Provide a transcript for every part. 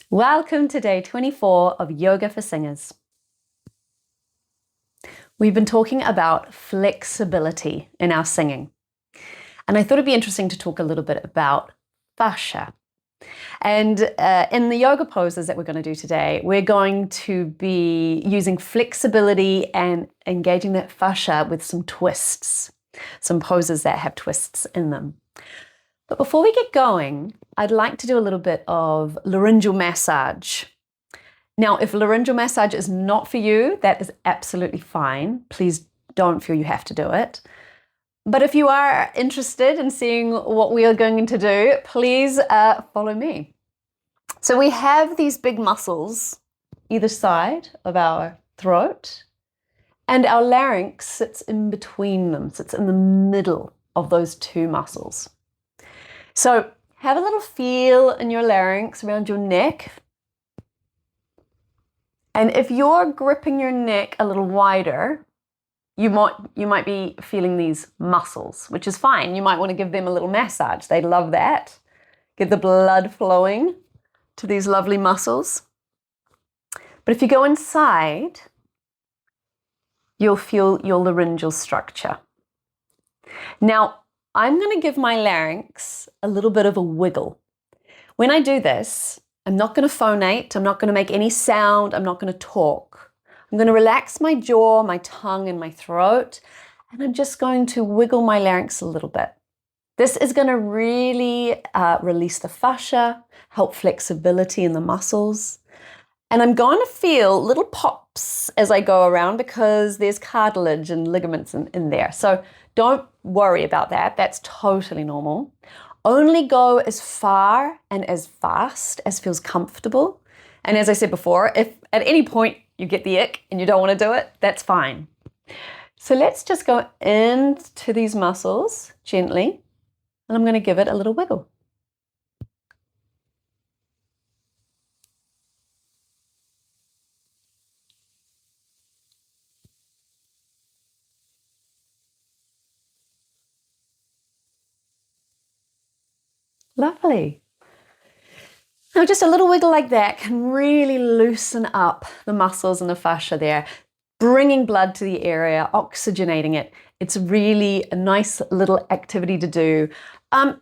Welcome to day 24 of Yoga for Singers. We've been talking about flexibility in our singing. And I thought it'd be interesting to talk a little bit about fascia. And in the yoga poses that we're going to do today, we're going to be using flexibility and engaging that fascia with some twists, some poses that have twists in them. But before we get going, I'd like to do a little bit of laryngeal massage. Now, if laryngeal massage is not for you, that is absolutely fine. Please don't feel you have to do it. But if you are interested in seeing what we are going to do, please follow me. So we have these big muscles either side of our throat, and our larynx sits in between them, sits in the middle of those two muscles. So have a little feel in your larynx around your neck. And if you're gripping your neck a little wider, you might be feeling these muscles, which is fine. You might want to give them a little massage. They love that. Get the blood flowing to these lovely muscles. But if you go inside, you'll feel your laryngeal structure. Now, I'm going to give my larynx a little bit of a wiggle. When I do this, I'm not going to phonate. I'm not going to make any sound. I'm not going to talk. I'm going to relax my jaw, my tongue, and my throat, and I'm just going to wiggle my larynx a little bit. This is going to really release the fascia, help flexibility in the muscles. And I'm going to feel little pops as I go around because there's cartilage and ligaments in there. So don't worry about that. That's totally normal. Only go as far and as fast as feels comfortable. And as I said before, if at any point you get the ick and you don't want to do it, that's fine. So let's just go into these muscles gently, and I'm going to give it a little wiggle. Lovely. Now just a little wiggle like that can really loosen up the muscles and the fascia there, bringing blood to the area, oxygenating it. It's really a nice little activity to do.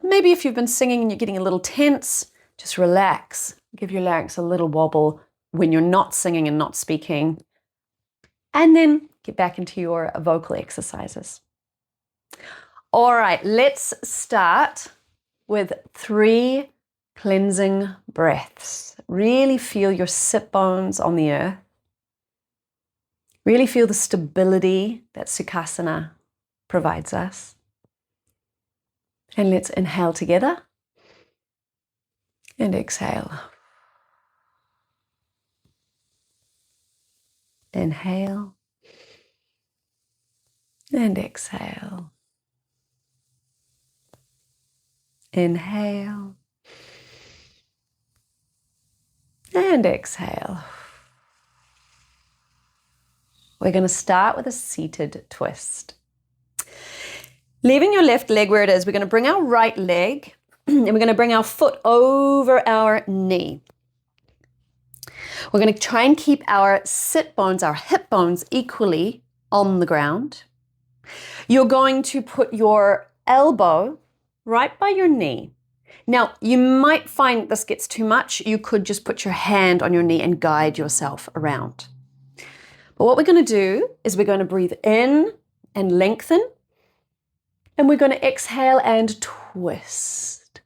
Maybe if you've been singing and you're getting a little tense, just relax. Give your larynx a little wobble when you're not singing and not speaking. And then get back into your vocal exercises. All right, let's start with 3 cleansing breaths. Really feel your sit bones on the earth. Really feel the stability that Sukhasana provides us. And let's inhale together and exhale. Inhale and exhale. Inhale and exhale. We're going to start with a seated twist. Leaving your left leg where it is, we're going to bring our right leg and we're going to bring our foot over our knee. We're going to try and keep our sit bones, our hip bones equally on the ground. You're going to put your elbow right by your knee. Now, you might find this gets too much. You could just put your hand on your knee and guide yourself around. But what we're going to do is we're going to breathe in and lengthen, and we're going to exhale and twist.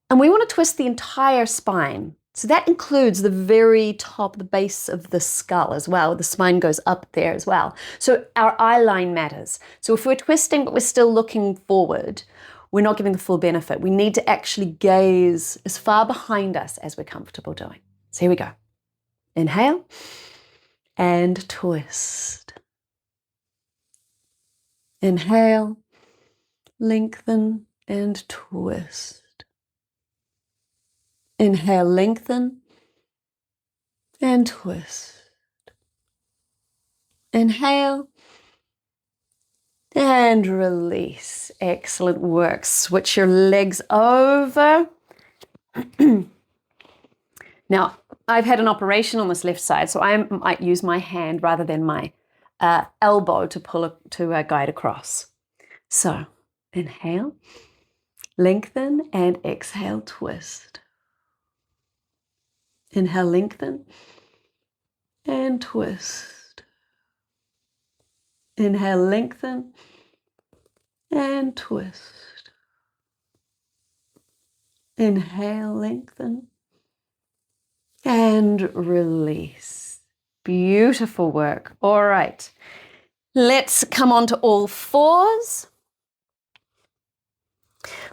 And we want to twist the entire spine. So that includes the very top, the base of the skull as well. The spine goes up there as well. So our eye line matters. So if we're twisting but we're still looking forward, we're not giving the full benefit. We need to actually gaze as far behind us as we're comfortable doing. So here we go. Inhale and twist. Inhale, lengthen and twist. Inhale, lengthen and twist. Inhale and release. Excellent work. Switch your legs over. Now, I've had an operation on this left side, so I might use my hand rather than my elbow to guide across. So, inhale, lengthen, and exhale, twist. Inhale, lengthen, and twist. Inhale, lengthen, and twist. Inhale, lengthen, and release. Beautiful work. All right. Let's come on to all fours.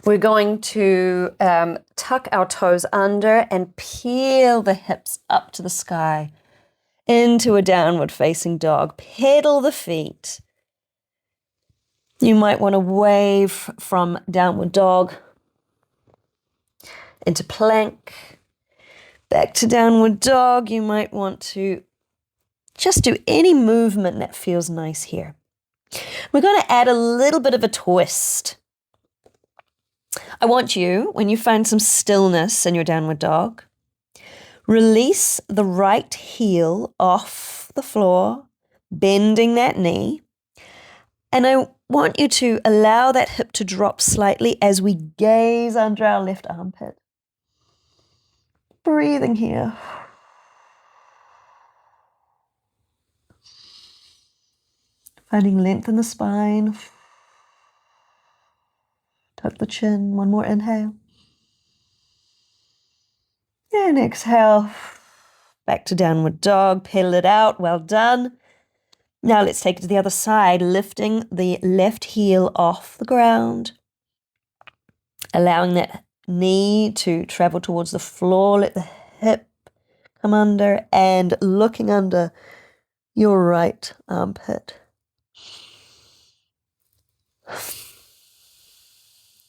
We're going to tuck our toes under and peel the hips up to the sky into a downward facing dog. Pedal the feet. You might want to wave from downward dog into plank. Back to downward dog. You might want to just do any movement that feels nice here. We're going to add a little bit of a twist. I want you, when you find some stillness in your downward dog, release the right heel off the floor, bending that knee. And I want you to allow that hip to drop slightly as we gaze under our left armpit. Breathing here. Finding length in the spine. Tuck the chin. One more inhale. And exhale. Back to downward dog. Pedal it out. Well done. Now let's take it to the other side, lifting the left heel off the ground. Allowing that knee to travel towards the floor. Let the hip come under and looking under your right armpit.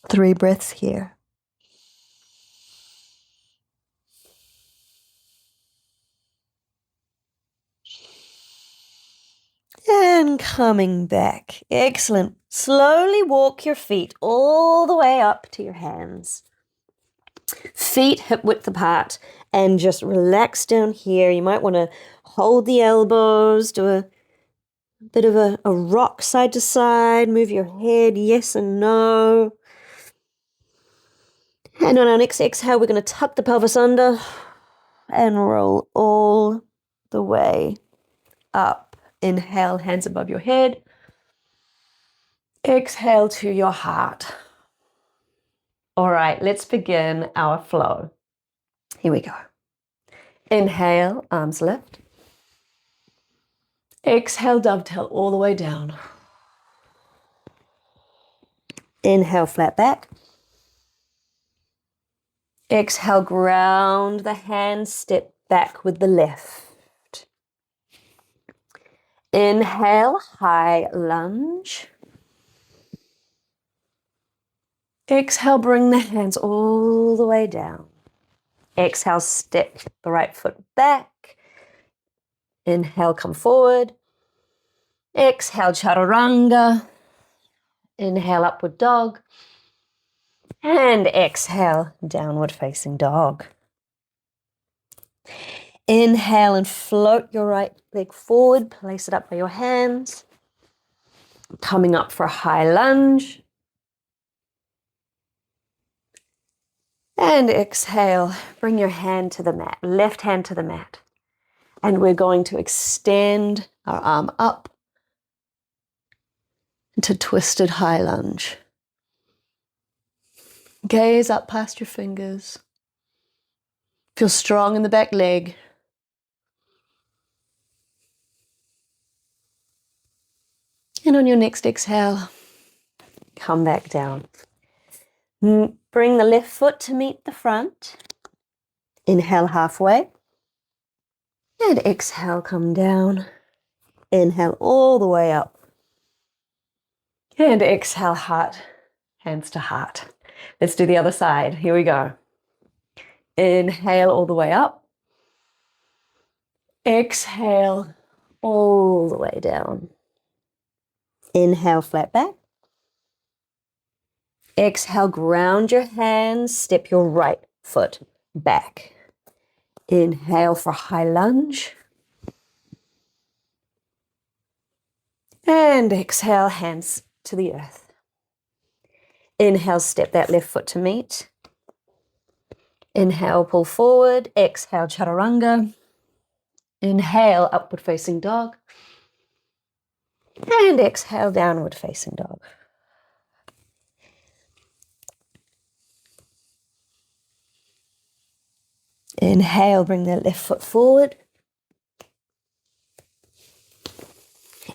3 breaths here. And coming back. Excellent. Slowly walk your feet all the way up to your hands. Feet hip width apart and just relax down here. You might want to hold the elbows, do a bit of a rock side to side, move your head yes and no. And on our next exhale, we're going to tuck the pelvis under and roll all the way up. Inhale, hands above your head. Exhale to your heart. All right, let's begin our flow. Here we go. Inhale, arms lift. Exhale, dovetail all the way down. Inhale, flat back. Exhale, ground the hands, step back with the left. Inhale, high lunge. Exhale, bring the hands all the way down. Exhale, step the right foot back. Inhale, come forward. Exhale, chaturanga. Inhale, upward dog. And exhale, downward facing dog. Inhale and float your right leg forward. Place it up by your hands. Coming up for a high lunge. And exhale, bring your hand to the mat, left hand to the mat. And we're going to extend our arm up into twisted high lunge. Gaze up past your fingers. Feel strong in the back leg. And on your next exhale, come back down. Bring the left foot to meet the front. Inhale halfway. And exhale, come down. Inhale all the way up. And exhale, heart, hands to heart. Let's do the other side. Here we go. Inhale all the way up. Exhale all the way down. Inhale, flat back. Exhale, ground your hands, step your right foot back. Inhale for high lunge. And exhale, hands to the earth. Inhale, step that left foot to meet. Inhale, pull forward. Exhale, chaturanga. Inhale, upward facing dog. And exhale, downward facing dog. Inhale, bring that left foot forward.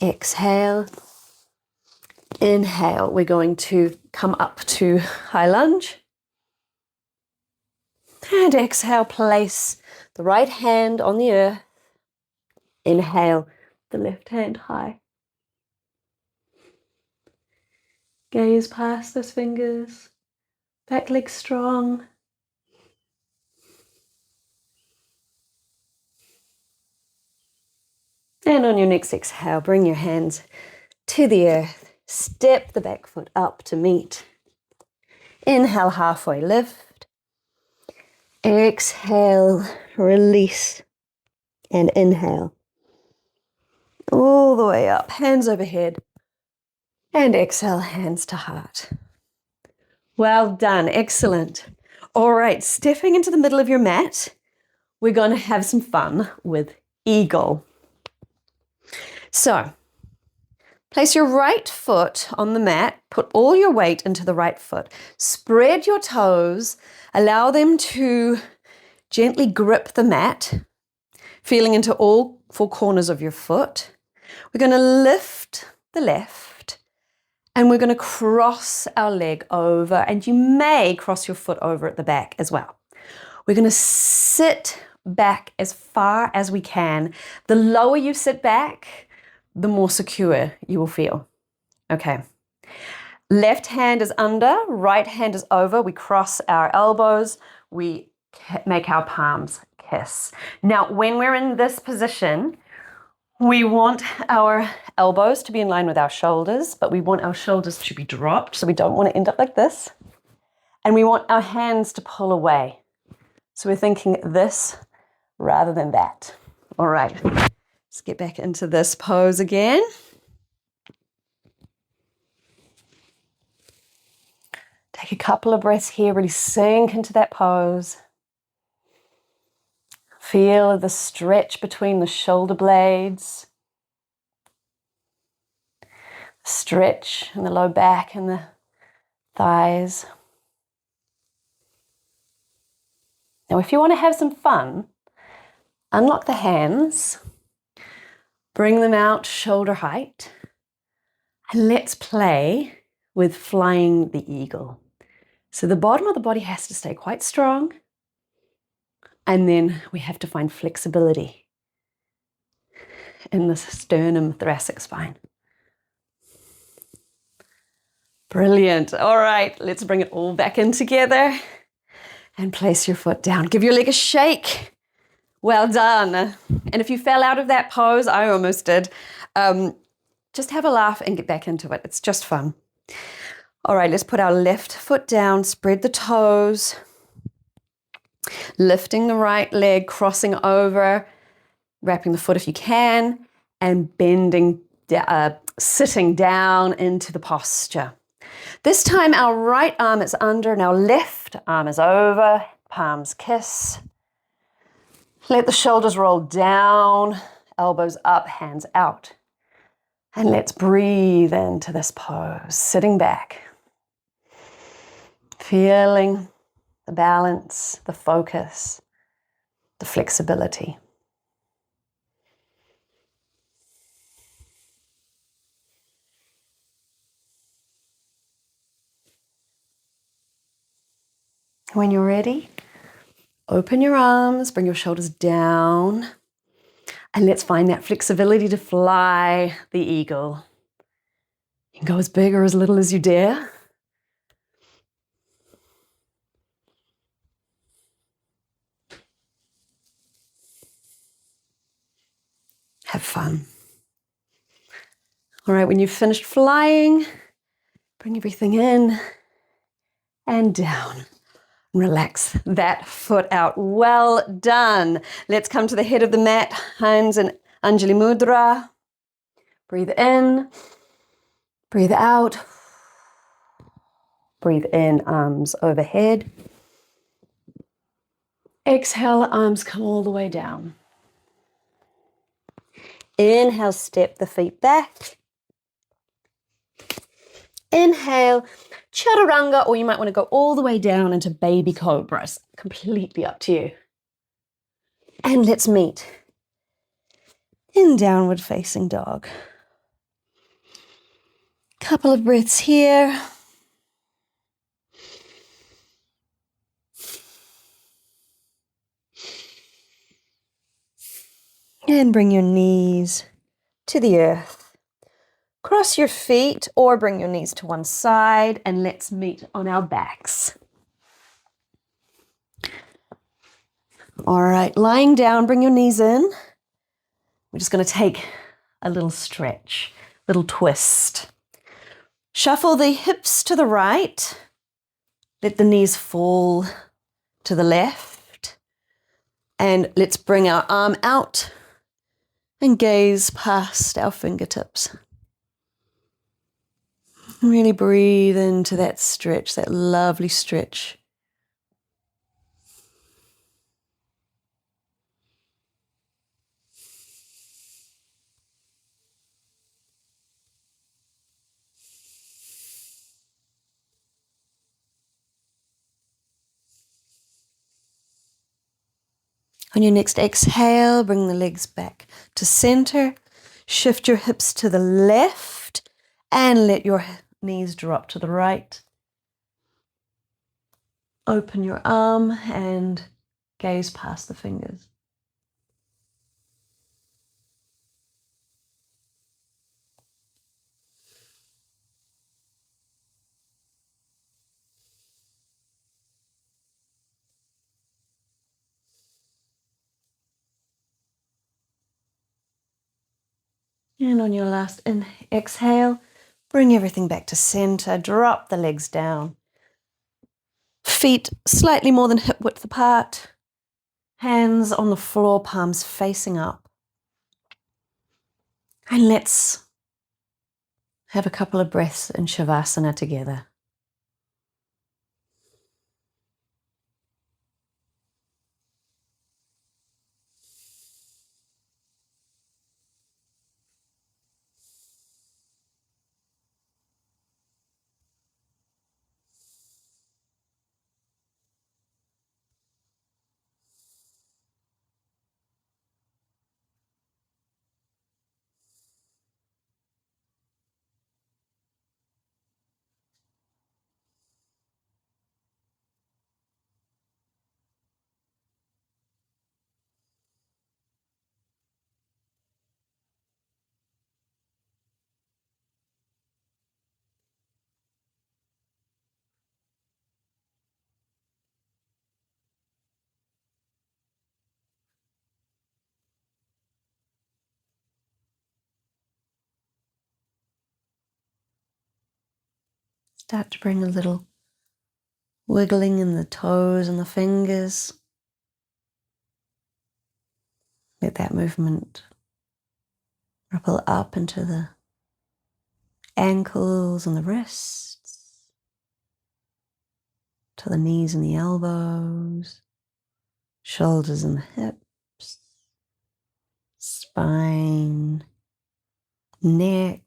Exhale. Inhale, we're going to come up to high lunge. And exhale, place the right hand on the earth. Inhale, the left hand high. Gaze past those fingers. Back leg strong. And on your next exhale, bring your hands to the earth. Step the back foot up to meet. Inhale, halfway lift. Exhale, release. And inhale. All the way up, hands overhead. And exhale, hands to heart. Well done, excellent. All right, stepping into the middle of your mat, we're going to have some fun with eagle. So, place your right foot on the mat, put all your weight into the right foot. Spread your toes, allow them to gently grip the mat, feeling into all four corners of your foot. We're going to lift the left and we're going to cross our leg over, and you may cross your foot over at the back as well. We're going to sit back as far as we can. The lower you sit back, the more secure you will feel. Okay. Left hand is under, right hand is over. We cross our elbows. We make our palms kiss. Now, when we're in this position, we want our elbows to be in line with our shoulders, but we want our shoulders to be dropped, so we don't want to end up like this. And we want our hands to pull away. So we're thinking this rather than that. All right. Let's get back into this pose again. Take a couple of breaths here, really sink into that pose. Feel the stretch between the shoulder blades. Stretch in the low back and the thighs. Now, if you want to have some fun, unlock the hands. Bring them out shoulder height, and let's play with flying the eagle. So the bottom of the body has to stay quite strong, and then we have to find flexibility in the sternum thoracic spine. Brilliant. All right, let's bring it all back in together and place your foot down. Give your leg a shake. Well done. And if you fell out of that pose, I almost did, just have a laugh and get back into it. It's just fun. All right, let's put our left foot down, spread the toes, lifting the right leg, crossing over, wrapping the foot if you can, and bending, sitting down into the posture. This time our right arm is under and our left arm is over, palms kiss. Let the shoulders roll down, elbows up, hands out. And let's breathe into this pose, sitting back. Feeling the balance, the focus, the flexibility. When you're ready, open your arms, bring your shoulders down, and let's find that flexibility to fly the eagle. You can go as big or as little as you dare. Have fun. All right, when you've finished flying, bring everything in and down. Relax that foot out. Well done. Let's come to the head of the mat, hands in Anjali Mudra. Breathe in, breathe out. Breathe in, arms overhead. Exhale, arms come all the way down. Inhale, step the feet back. Inhale, chaturanga, or you might want to go all the way down into baby cobras. Completely up to you. And let's meet in downward facing dog. Couple of breaths here. And bring your knees to the earth. Cross your feet or bring your knees to one side and let's meet on our backs. All right, lying down, bring your knees in. We're just going to take a little stretch, little twist. Shuffle the hips to the right. Let the knees fall to the left. And let's bring our arm out and gaze past our fingertips. Really breathe into that stretch, that lovely stretch. On your next exhale, bring the legs back to center. Shift your hips to the left and let your knees drop to the right. Open your arm and gaze past the fingers. And on your last exhale, bring everything back to center. Drop the legs down. Feet slightly more than hip width apart. Hands on the floor, palms facing up. And let's have a couple of breaths in Shavasana together. Start to bring a little wiggling in the toes and the fingers. Let that movement ripple up into the ankles and the wrists, to the knees and the elbows, shoulders and the hips, spine, neck.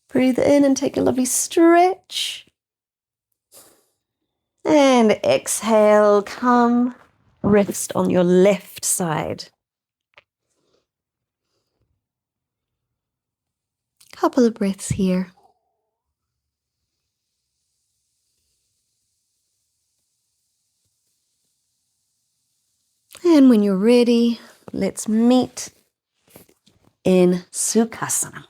Breathe in and take a lovely stretch. And exhale, come, rest on your left side. Couple of breaths here. And when you're ready, let's meet in Sukhasana.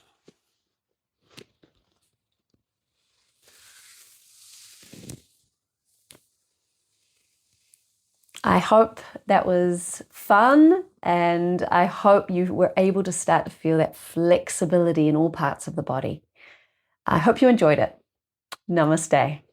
I hope that was fun, and I hope you were able to start to feel that flexibility in all parts of the body. I hope you enjoyed it. Namaste.